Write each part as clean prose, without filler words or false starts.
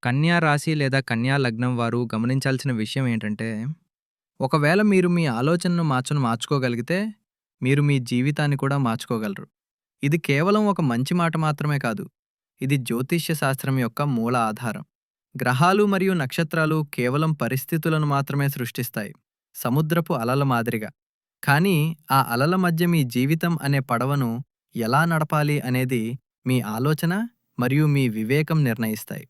కన్యా రాశి లేదా కన్యా లగ్నం వారు గమనించాల్సిన విషయం ఏంటంటే, ఒకవేళ మీరు మీ ఆలోచనను మార్చుకోగలిగితే, మీరు మీ జీవితాన్ని కూడా మార్చుకోగలరు. ఇది కేవలం ఒక మంచి మాట మాత్రమే కాదు. ఇది జ్యోతిష్య శాస్త్రం యొక్క మూల ఆధారం. గ్రహాలు మరియు నక్షత్రాలు కేవలం పరిస్థితులను మాత్రమే సృష్టిస్తాయి, సముద్రపు అలల మాదిరిగా. కానీ ఆ అలల మధ్య మీ జీవితం అనే పడవను ఎలా నడపాలి అనేది మీ ఆలోచన మరియు మీ వివేకం నిర్ణయిస్తాయి.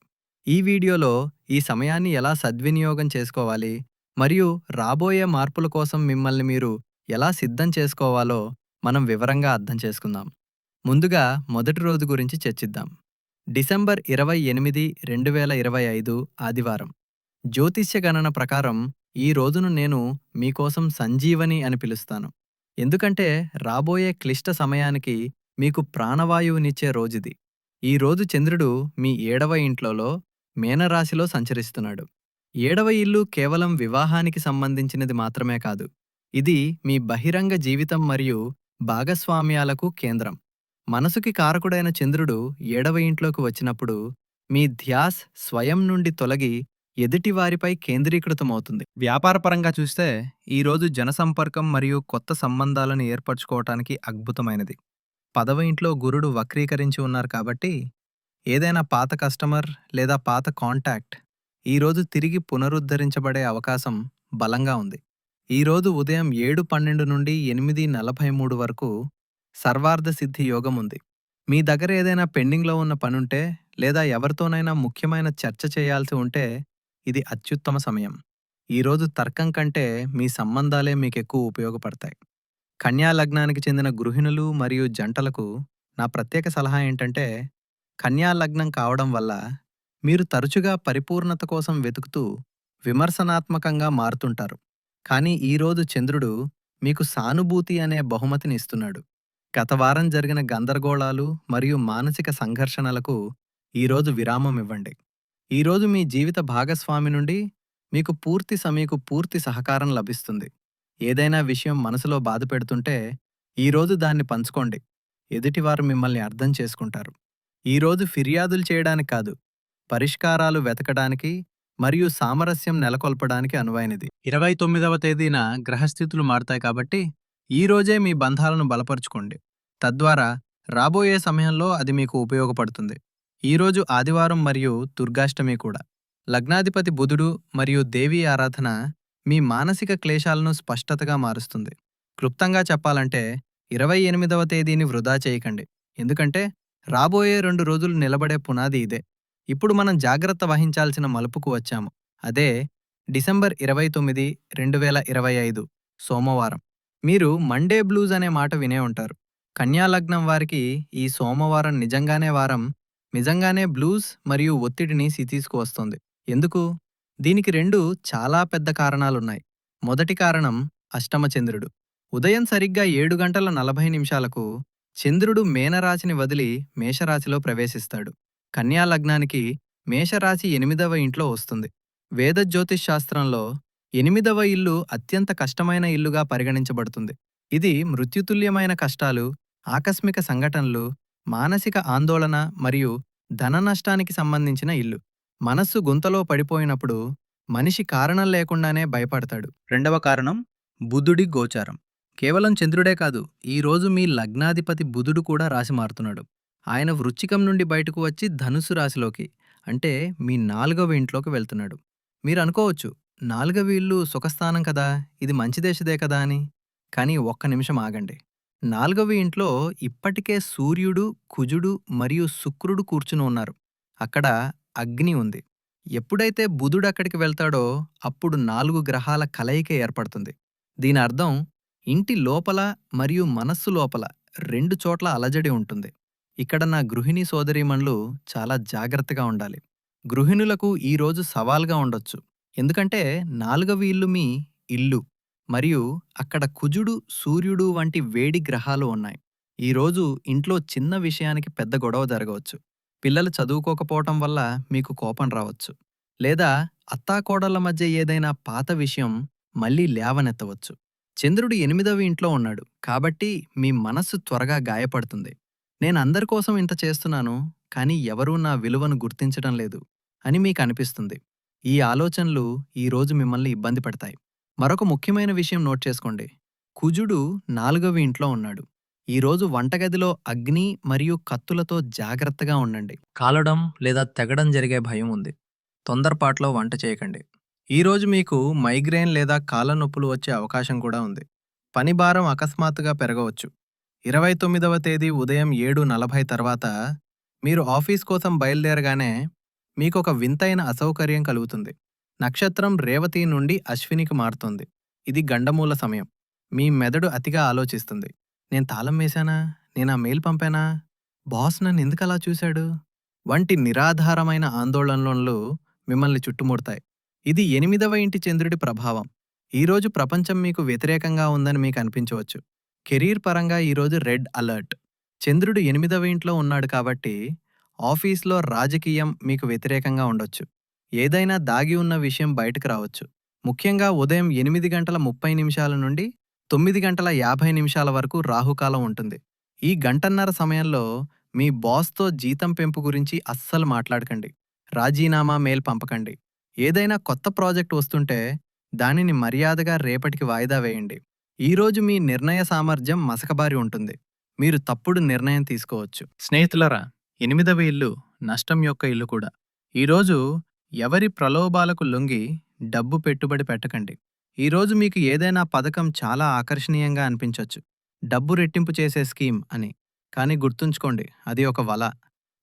ఈ వీడియోలో ఈ సమయాన్ని ఎలా సద్వినియోగం చేసుకోవాలి మరియు రాబోయే మార్పుల కోసం మిమ్మల్ని మీరు ఎలా సిద్ధం చేసుకోవాలో మనం వివరంగా అర్థం చేసుకుందాం. ముందుగా మొదటి రోజు గురించి చర్చిద్దాం. డిసెంబర్ 28, 2025 ఆదివారం. జ్యోతిష్య గణన ప్రకారం ఈ రోజును నేను మీకోసం సంజీవని అని పిలుస్తాను. ఎందుకంటే రాబోయే క్లిష్ట సమయానికి మీకు ప్రాణవాయువునిచ్చే రోజుది. ఈ రోజు చంద్రుడు మీ 7వ ఇంట్లోలో మీనరాశిలో సంచరిస్తున్నాడు. 7వ ఇల్లు కేవలం వివాహానికి సంబంధించినది మాత్రమే కాదు. ఇది మీ బహిరంగ జీవితం మరియు భాగస్వామ్యాలకు కేంద్రం. మనసుకి కారకుడైన చంద్రుడు 7వ ఇంట్లోకి వచ్చినప్పుడు మీ ధ్యాస్ స్వయం నుండి తొలగి ఎదుటివారిపై కేంద్రీకృతమవుతుంది. వ్యాపారపరంగా చూస్తే ఈరోజు జనసంపర్కం మరియు కొత్త సంబంధాలను ఏర్పరచుకోవటానికి అద్భుతమైనది. 10వ ఇంట్లో గురుడు వక్రీకరించి ఉన్నారు కాబట్టి ఏదైనా పాత కస్టమర్ లేదా పాత కాంటాక్ట్ ఈరోజు తిరిగి పునరుద్ధరించబడే అవకాశం బలంగా ఉంది. ఈరోజు ఉదయం 7:12 నుండి 8:43 వరకు సర్వార్థ సిద్ధి యోగం ఉంది. మీ దగ్గర ఏదైనా పెండింగ్లో ఉన్న పనుంటే లేదా ఎవరితోనైనా ముఖ్యమైన చర్చ చేయాల్సి ఉంటే ఇది అత్యుత్తమ సమయం. ఈరోజు తర్కం కంటే మీ సంబంధాలే మీకెక్కువ ఉపయోగపడతాయి. కన్యా లగ్నానికి చెందిన గృహిణులు మరియు జంటలకు నా ప్రత్యేక సలహా ఏంటంటే, కన్యా లగ్నం కావడం వల్ల మీరు తరచుగా పరిపూర్ణత కోసం వెతుకుతూ విమర్శనాత్మకంగా మారుతుంటారు. కానీ ఈరోజు చంద్రుడు మీకు సానుభూతి అనే బహుమతిని ఇస్తున్నాడు. గత వారం జరిగిన గందరగోళాలు మరియు మానసిక సంఘర్షణలకు ఈరోజు విరామం ఇవ్వండి. ఈరోజు మీ జీవిత భాగస్వామి నుండి మీకు పూర్తి సహకారం లభిస్తుంది. ఏదైనా విషయం మనసులో బాధ పెడుతుంటే ఈరోజు దాన్ని పంచుకోండి. ఎదుటివారు మిమ్మల్ని అర్థం చేసుకుంటారు. ఈరోజు ఫిర్యాదులు చేయడానికి కాదు, పరిష్కారాలు వెతకడానికి మరియు సామరస్యం నెలకొల్పడానికి అనువైనది. 29వ తేదీన గ్రహస్థితులు మారుతాయి కాబట్టి ఈరోజే మీ బంధాలను బలపరుచుకోండి. తద్వారా రాబోయే సమయంలో అది మీకు ఉపయోగపడుతుంది. ఈరోజు ఆదివారం మరియు దుర్గాష్టమి కూడా. లగ్నాధిపతి బుధుడు మరియు దేవీ ఆరాధన మీ మానసిక క్లేశాలను స్పష్టతగా మారుస్తుంది. క్లుప్తంగా చెప్పాలంటే 28వ తేదీని వృధా చేయకండి. ఎందుకంటే రాబోయే 2 రోజులు నిలబడే పునాది ఇదే. ఇప్పుడు మనం జాగ్రత్త వహించాల్సిన మలుపుకు వచ్చాము. అదే డిసెంబర్ 29, 2025 సోమవారం. మీరు మండే బ్లూజ్ అనే మాట వినే ఉంటారు. కన్యాలగ్నం వారికి ఈ సోమవారం నిజంగానే బ్లూస్ మరియు ఒత్తిడిని తీసుకువస్తుంది. ఎందుకు? దీనికి 2 చాలా పెద్ద కారణాలున్నాయి. మొదటి కారణం అష్టమ చంద్రుడు. ఉదయం సరిగ్గా 7:40 చంద్రుడు మీనరాశిని వదిలి మేషరాశిలో ప్రవేశిస్తాడు. కన్యా లగ్నానికి మేషరాశి 8వ ఇంట్లో వస్తుంది. వేద జ్యోతిష్ శాస్త్రంలో 8వ ఇల్లు అత్యంత కష్టమైన ఇల్లుగా పరిగణించబడుతుంది. ఇది మృత్యుతుల్యమైన కష్టాలు, ఆకస్మిక సంఘటనలు, మానసిక ఆందోళన మరియు ధన నష్టానికి సంబంధించిన ఇల్లు. మనస్సు గుంతలో పడిపోయినప్పుడు మనిషి కారణం లేకుండానే భయపడతాడు. రెండవ కారణం బుధుడి గోచారం. కేవలం చంద్రుడే కాదు, ఈరోజు మీ లగ్నాధిపతి బుధుడు కూడా రాశి మారుతున్నాడు. ఆయన వృశ్చికం నుండి బయటకు వచ్చి ధనుసు రాశిలోకి, అంటే మీ 4వ ఇంట్లోకి వెళ్తున్నాడు. మీరు అనుకోవచ్చు, 4వ ఇల్లు సుఖస్థానం కదా, ఇది మంచి దేశదే కదా అని. కానీ ఒక్క నిమిషం ఆగండి. 4వ ఇంట్లో ఇప్పటికే సూర్యుడు, కుజుడు మరియు శుక్రుడు కూర్చుని ఉన్నారు. అక్కడ అగ్ని ఉంది. ఎప్పుడైతే బుధుడు అక్కడికి వెళ్తాడో అప్పుడు 4 గ్రహాల కలయిక ఏర్పడుతుంది. దీని అర్థం ఇంటి లోపల మరియు మనస్సు లోపల 2 చోట్ల అలజడి ఉంటుంది. ఇక్కడ నా గృహిణీ సోదరీమణులు చాలా జాగ్రత్తగా ఉండాలి. గృహిణులకు ఈరోజు సవాల్గా ఉండొచ్చు. ఎందుకంటే 4వ ఇల్లు మీ ఇల్లు మరియు అక్కడ కుజుడు, సూర్యుడు వంటి వేడి గ్రహాలు ఉన్నాయి. ఈరోజు ఇంట్లో చిన్న విషయానికి పెద్ద గొడవ జరగవచ్చు. పిల్లలు చదువుకోకపోవటం వల్ల మీకు కోపం రావచ్చు. లేదా అత్తాకోడళ్ల మధ్య ఏదైనా పాత విషయం మళ్ళీ లేవనెత్తవచ్చు. చంద్రుడు 8వ ఇంట్లో ఉన్నాడు కాబట్టి మీ మనస్సు త్వరగా గాయపడుతుంది. నేనందరి కోసం ఇంత చేస్తున్నాను, కానీ ఎవరూ నా విలువను గుర్తించటం లేదు అని మీకు అనిపిస్తుంది. ఈ ఆలోచనలు ఈరోజు మిమ్మల్ని ఇబ్బంది పెడతాయి. మరొక ముఖ్యమైన విషయం నోట్ చేసుకోండి. కుజుడు 4వ ఇంట్లో ఉన్నాడు. ఈరోజు వంటగదిలో అగ్ని మరియు కత్తులతో జాగ్రత్తగా ఉండండి. కాలడం లేదా తెగడం జరిగే భయం ఉంది. తొందరపాట్లో వంట చేయకండి. ఈరోజు మీకు మైగ్రేన్ లేదా కాళ్ళ నొప్పులు వచ్చే అవకాశం కూడా ఉంది. పని భారం అకస్మాత్తుగా పెరగవచ్చు. 29వ తేదీ ఉదయం 7:40 తర్వాత మీరు ఆఫీస్ కోసం బయలుదేరగానే మీకొక వింతైన అసౌకర్యం కలుగుతుంది. నక్షత్రం రేవతి నుండి అశ్వినికి మారుతుంది. ఇది గండమూల సమయం. మీ మెదడు అతిగా ఆలోచిస్తుంది. నేను తాళం వేశానా? నేనా మెయిల్ పంపానా? బాస్ నన్నెందుకలా చూశాడు? వంటి నిరాధారమైన ఆందోళనలు మిమ్మల్ని చుట్టుముడతాయి. ఇది 8వ ఇంటి చంద్రుడి ప్రభావం. ఈరోజు ప్రపంచం మీకు వ్యతిరేకంగా ఉందని మీకు అనిపించవచ్చు. కెరీర్ పరంగా ఈరోజు రెడ్ అలర్ట్. చంద్రుడు 8వ ఇంట్లో ఉన్నాడు కాబట్టి ఆఫీస్లో రాజకీయం మీకు వ్యతిరేకంగా ఉండొచ్చు. ఏదైనా దాగి ఉన్న విషయం బయటకు రావచ్చు. ముఖ్యంగా ఉదయం 8:30 నుండి 9:50 వరకు రాహుకాలం ఉంటుంది. ఈ గంటన్నర సమయంలో మీ బాస్తో జీతం పెంపు గురించి అస్సలు మాట్లాడకండి. రాజీనామా మెయిల్ పంపకండి. ఏదైనా కొత్త ప్రాజెక్ట్ వస్తుంటే దానిని మర్యాదగా రేపటికి వాయిదా వేయండి. ఈరోజు మీ నిర్ణయ సామర్థ్యం మసకబారి ఉంటుంది. మీరు తప్పుడు నిర్ణయం తీసుకోవచ్చు. స్నేహితులరా, 8వ ఇల్లు నష్టం యొక్క ఇల్లు కూడా. ఈరోజు ఎవరి ప్రలోభాలకు లొంగి డబ్బు పెట్టుబడి పెట్టకండి. ఈరోజు మీకు ఏదైనా పథకం చాలా ఆకర్షణీయంగా అనిపించొచ్చు. డబ్బు రెట్టింపు చేసే స్కీమ్ అని. కానీ గుర్తుంచుకోండి, అది ఒక వల.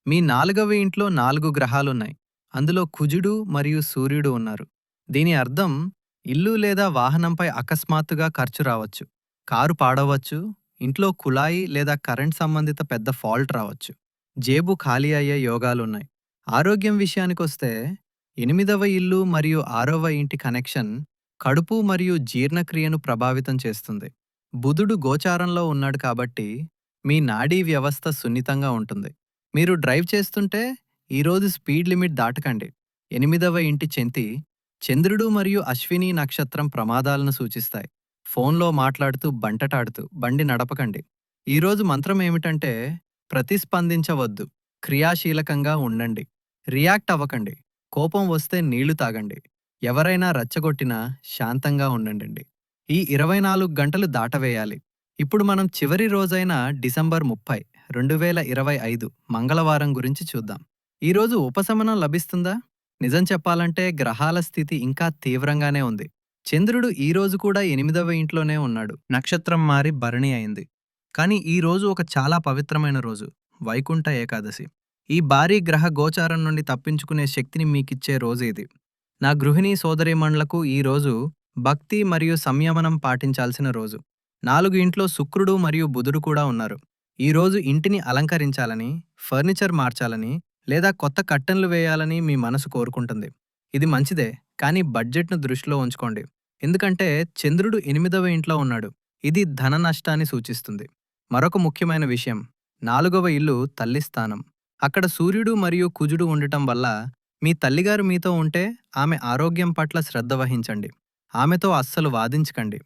మీ 4వ ఇంట్లో 4 గ్రహాలున్నాయి. అందులో కుజుడు మరియు సూర్యుడు ఉన్నారు. దీని అర్థం ఇల్లు లేదా వాహనంపై అకస్మాత్తుగా ఖర్చు రావచ్చు. కారు పాడవచ్చు. ఇంట్లో కుళాయి లేదా కరెంట్ సంబంధిత పెద్ద ఫాల్ట్ రావచ్చు. జేబు ఖాళీ అయ్యే యోగాలున్నాయి. ఆరోగ్యం విషయానికొస్తే 8వ ఇల్లు మరియు 6వ ఇంటి కనెక్షన్ కడుపు మరియు జీర్ణక్రియను ప్రభావితం చేస్తుంది. బుధుడు గోచారంలో ఉన్నాడు కాబట్టి మీ నాడీ వ్యవస్థ సున్నితంగా ఉంటుంది. మీరు డ్రైవ్ చేస్తుంటే ఈరోజు స్పీడ్ లిమిట్ దాటకండి. 8వ ఇంటి చెంతి చంద్రుడు మరియు అశ్విని నక్షత్రం ప్రమాదాలను సూచిస్తాయి. ఫోన్లో మాట్లాడుతూ బంటటాడుతూ బండి నడపకండి. ఈరోజు మంత్రం ఏమిటంటే ప్రతిస్పందించవద్దు. క్రియాశీలకంగా ఉండండి. రియాక్ట్ అవ్వకండి. కోపం వస్తే నీళ్లు తాగండి. ఎవరైనా రెచ్చగొట్టినా శాంతంగా ఉండండి. ఈ 24 గంటలు దాటవేయాలి. ఇప్పుడు మనం చివరి రోజైన డిసెంబర్ 30, 2025 మంగళవారం గురించి చూద్దాం. ఈరోజు ఉపశమనం లభిస్తుందా? నిజం చెప్పాలంటే గ్రహాల స్థితి ఇంకా తీవ్రంగానే ఉంది. చంద్రుడు ఈరోజు కూడా 8వ ఇంట్లోనే ఉన్నాడు. నక్షత్రం మారి భరణి అయింది. కానీ ఈరోజు ఒక చాలా పవిత్రమైన రోజు, వైకుంఠ ఏకాదశి. ఈ భారీ గ్రహ గోచారం నుండి తప్పించుకునే శక్తిని మీకిచ్చే రోజు ఇది. నా గృహిణీ సోదరీమణులకు ఈరోజు భక్తి మరియు సంయమనం పాటించాల్సిన రోజు. 4 ఇంట్లో శుక్రుడు మరియు బుధుడు కూడా ఉన్నారు. ఈరోజు ఇంటిని అలంకరించాలని, ఫర్నిచర్ మార్చాలని లేదా కొత్త కర్టెన్లు వేయాలని మీ మనసు కోరుకుంటుంది. ఇది మంచిదే, కానీ బడ్జెట్ను దృష్టిలో ఉంచుకోండి. ఎందుకంటే చంద్రుడు 8వ ఇంట్లో ఉన్నాడు. ఇది ధన నష్టాన్ని సూచిస్తుంది. మరొక ముఖ్యమైన విషయం, 4వ ఇల్లు తల్లి స్థానం. అక్కడ సూర్యుడు మరియు కుజుడు ఉండటం వల్ల మీ తల్లిగారు మీతో ఉంటే ఆమె ఆరోగ్యం పట్ల శ్రద్ధ వహించండి. ఆమెతో అస్సలు వాదించకండి.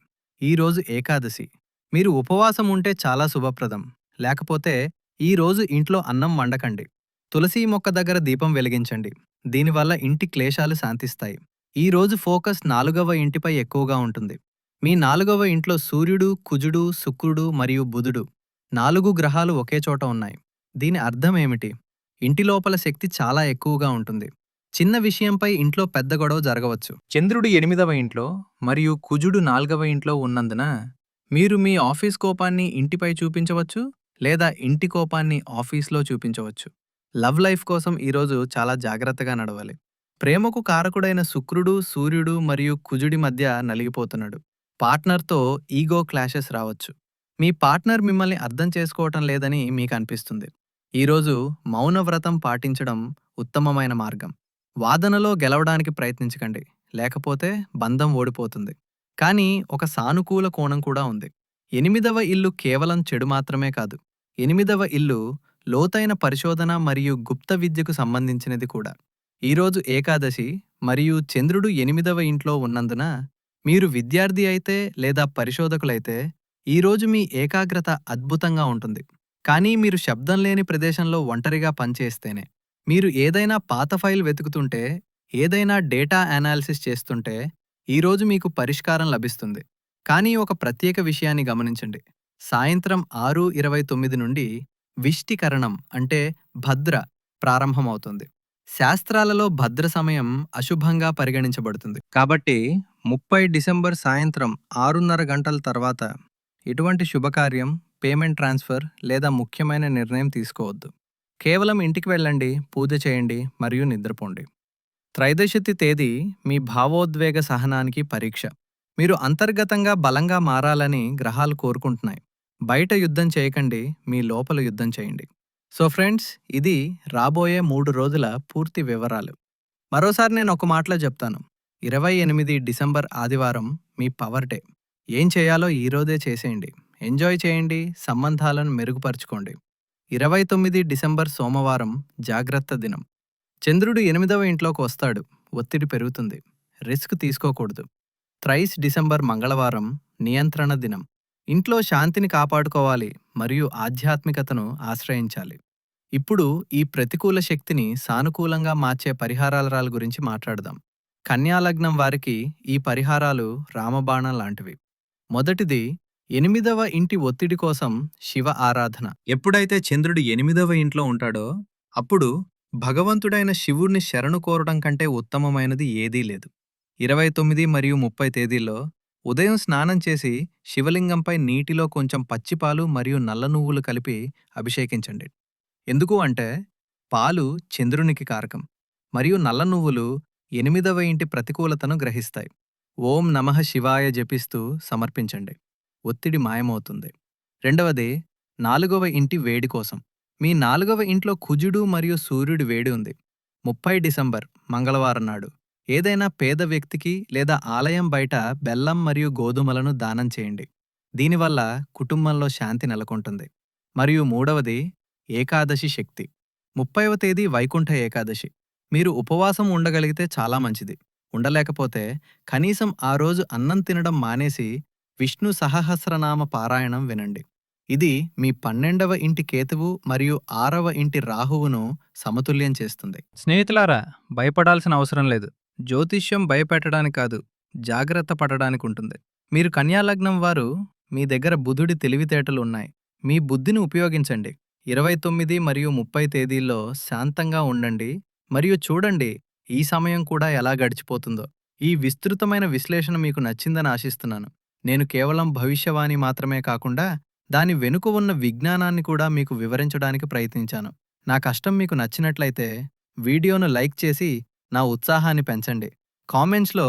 ఈరోజు ఏకాదశి. మీరు ఉపవాసం ఉంటే చాలా శుభప్రదం. లేకపోతే ఈరోజు ఇంట్లో అన్నం వండకండి. తులసి మొక్క దగ్గర దీపం వెలిగించండి. దీనివల్ల ఇంటి క్లేశాలు శాంతిస్తాయి. ఈరోజు ఫోకస్ 4వ ఇంటిపై ఎక్కువగా ఉంటుంది. మీ 4వ ఇంట్లో సూర్యుడు, కుజుడు, శుక్రుడు మరియు బుధుడు 4 గ్రహాలు ఒకే చోట ఉన్నాయి. దీని అర్థం ఏమిటి? ఇంటి లోపల శక్తి చాలా ఎక్కువగా ఉంటుంది. చిన్న విషయంపై ఇంట్లో పెద్ద గొడవ జరగవచ్చు. చంద్రుడు 8వ ఇంట్లో మరియు కుజుడు 4వ ఇంట్లో ఉన్నందున మీరు మీ ఆఫీస్ కోపాన్ని ఇంటిపై చూపించవచ్చు లేదా ఇంటి కోపాన్ని ఆఫీస్లో చూపించవచ్చు. లవ్ లైఫ్ కోసం ఈరోజు చాలా జాగ్రత్తగా నడవాలి. ప్రేమకు కారకుడైన శుక్రుడు, సూర్యుడు మరియు కుజుడి మధ్య నలిగిపోతున్నాడు. పార్ట్నర్తో ఈగో క్లాషెస్ రావచ్చు. మీ పార్ట్నర్ మిమ్మల్ని అర్థం చేసుకోవటం లేదని మీకు అనిపిస్తుంది. ఈరోజు మౌనవ్రతం పాటించడం ఉత్తమమైన మార్గం. వాదనలో గెలవడానికి ప్రయత్నించకండి, లేకపోతే బంధం ఓడిపోతుంది. కానీ ఒక సానుకూల కోణం కూడా ఉంది. 8వ ఇల్లు కేవలం చెడు మాత్రమే కాదు. 8వ ఇల్లు లోతైన పరిశోధన మరియు గుప్త విద్యకు సంబంధించినది కూడా. ఈరోజు ఏకాదశి మరియు చంద్రుడు 8వ ఇంట్లో ఉన్నందున మీరు విద్యార్థి అయితే లేదా పరిశోధకులైతే ఈరోజు మీ ఏకాగ్రత అద్భుతంగా ఉంటుంది. కానీ మీరు శబ్దం లేని ప్రదేశంలో ఒంటరిగా పనిచేస్తేనే. మీరు ఏదైనా పాత ఫైల్ వెతుకుతుంటే, ఏదైనా డేటా అనాలిసిస్ చేస్తుంటే, ఈరోజు మీకు పరిష్కారం లభిస్తుంది. కానీ ఒక ప్రత్యేక విషయాన్ని గమనించండి. సాయంత్రం 6:29 నుండి విష్టికరణం అంటే భద్ర ప్రారంభమవుతుంది. శాస్త్రాలలో భద్ర సమయం అశుభంగా పరిగణించబడుతుంది. కాబట్టి 30 డిసెంబర్ సాయంత్రం 6:30 గంటల తర్వాత ఎటువంటి శుభకార్యం, పేమెంట్ ట్రాన్స్ఫర్ లేదా ముఖ్యమైన నిర్ణయం తీసుకోవద్దు. కేవలం ఇంటికి వెళ్ళండి, పూజ చేయండి మరియు నిద్రపోండి. త్రైదశి తేదీ మీ భావోద్వేగ సహనానికి పరీక్ష. మీరు అంతర్గతంగా బలంగా మారాలని గ్రహాలు కోరుకుంటున్నాయి. బయట యుద్ధం చేయకండి, మీ లోపల యుద్ధం చేయండి. సో ఫ్రెండ్స్, ఇది రాబోయే 3 రోజుల పూర్తి వివరాలు. మరోసారి నేను ఒక మాటలో చెప్తాను. 28 డిసెంబర్ ఆదివారం మీ పవర్ డే. ఏం చేయాలో ఈరోజే చేసేయండి. ఎంజాయ్ చేయండి, సంబంధాలను మెరుగుపరుచుకోండి. 29 డిసెంబర్ సోమవారం జాగ్రత్త దినం. చంద్రుడు 8వ ఇంట్లోకి వస్తాడు. ఒత్తిడి పెరుగుతుంది. రిస్క్ తీసుకోకూడదు. 30 డిసెంబర్ మంగళవారం నియంత్రణ దినం. ఇంట్లో శాంతిని కాపాడుకోవాలి మరియు ఆధ్యాత్మికతను ఆశ్రయించాలి. ఇప్పుడు ఈ ప్రతికూల శక్తిని సానుకూలంగా మార్చే పరిహారాల గురించి మాట్లాడదాం. కన్యాలగ్నం వారికి ఈ పరిహారాలు రామబాణం లాంటివి. మొదటిది, 8వ ఇంటి ఒత్తిడి కోసం శివ ఆరాధన. ఎప్పుడైతే చంద్రుడు 8వ ఇంట్లో ఉంటాడో అప్పుడు భగవంతుడైన శివుణ్ణి శరణు కోరడం కంటే ఉత్తమమైనది ఏదీ లేదు. 29 మరియు 30 తేదీల్లో ఉదయం స్నానం చేసి శివలింగంపై నీటిలో కొంచెం పచ్చిపాలు మరియు నల్ల నువ్వులు కలిపి అభిషేకించండి. ఎందుకు అంటే పాలు చంద్రునికి కారకం మరియు నల్ల నువ్వులు 8వ ఇంటి ప్రతికూలతను గ్రహిస్తాయి. ఓం నమః శివాయ జపిస్తూ సమర్పించండి. ఒత్తిడి మాయమవుతుంది. రెండవది, 4వ ఇంటి వేడి కోసం. మీ 4వ ఇంట్లో కుజుడు మరియు సూర్యుడి వేడి ఉంది. 30 డిసెంబర్ మంగళవారం నాడు ఏదైనా పేద వ్యక్తికి లేదా ఆలయం బయట బెల్లం మరియు గోధుమలను దానం చేయండి. దీనివల్ల కుటుంబంలో శాంతి నెలకొంటుంది. మరియు మూడవది, ఏకాదశి శక్తి. 30వ తేదీ వైకుంఠ ఏకాదశి. మీరు ఉపవాసం ఉండగలిగితే చాలా మంచిది. ఉండలేకపోతే కనీసం ఆ రోజు అన్నం తినడం మానేసి విష్ణు సహస్రనామ పారాయణం వినండి. ఇది మీ 12వ ఇంటి కేతువు మరియు 6వ ఇంటి రాహువును సమతుల్యం చేస్తుంది. స్నేహితులారా, భయపడాల్సిన అవసరం లేదు. జ్యోతిష్యం భయపెట్టడానికి కాదు, జాగ్రత్త పడడానికి ఉంటుంది. మీరు కన్యాలగ్నం వారు, మీ దగ్గర బుధుడి తెలివితేటలు ఉన్నాయి. మీ బుద్ధిని ఉపయోగించండి. 29 మరియు 30 తేదీల్లో శాంతంగా ఉండండి మరియు చూడండి ఈ సమయం కూడా ఎలా గడిచిపోతుందో. ఈ విస్తృతమైన విశ్లేషణ మీకు నచ్చిందని ఆశిస్తున్నాను. నేను కేవలం భవిష్యవాణి మాత్రమే కాకుండా దాని వెనుక ఉన్న విజ్ఞానాన్ని కూడా మీకు వివరించడానికి ప్రయత్నించాను. నా కష్టం మీకు నచ్చినట్లయితే వీడియోను లైక్ చేసి నా ఉత్సాహాన్ని పెంచండి. కామెంట్స్లో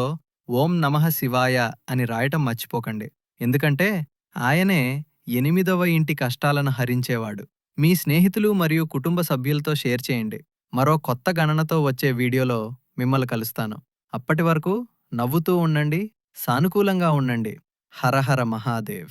ఓం నమః శివాయ అని రాయటం మర్చిపోకండి. ఎందుకంటే ఆయనే 8వ ఇంటి కష్టాలను హరించేవాడు. మీ స్నేహితులు మరియు కుటుంబ సభ్యులతో షేర్ చేయండి. మరో కొత్త గణనతో వచ్చే వీడియోలో మిమ్మల్ని కలుస్తాను. అప్పటి వరకు నవ్వుతూ ఉండండి, సానుకూలంగా ఉండండి. హర హర మహాదేవ్.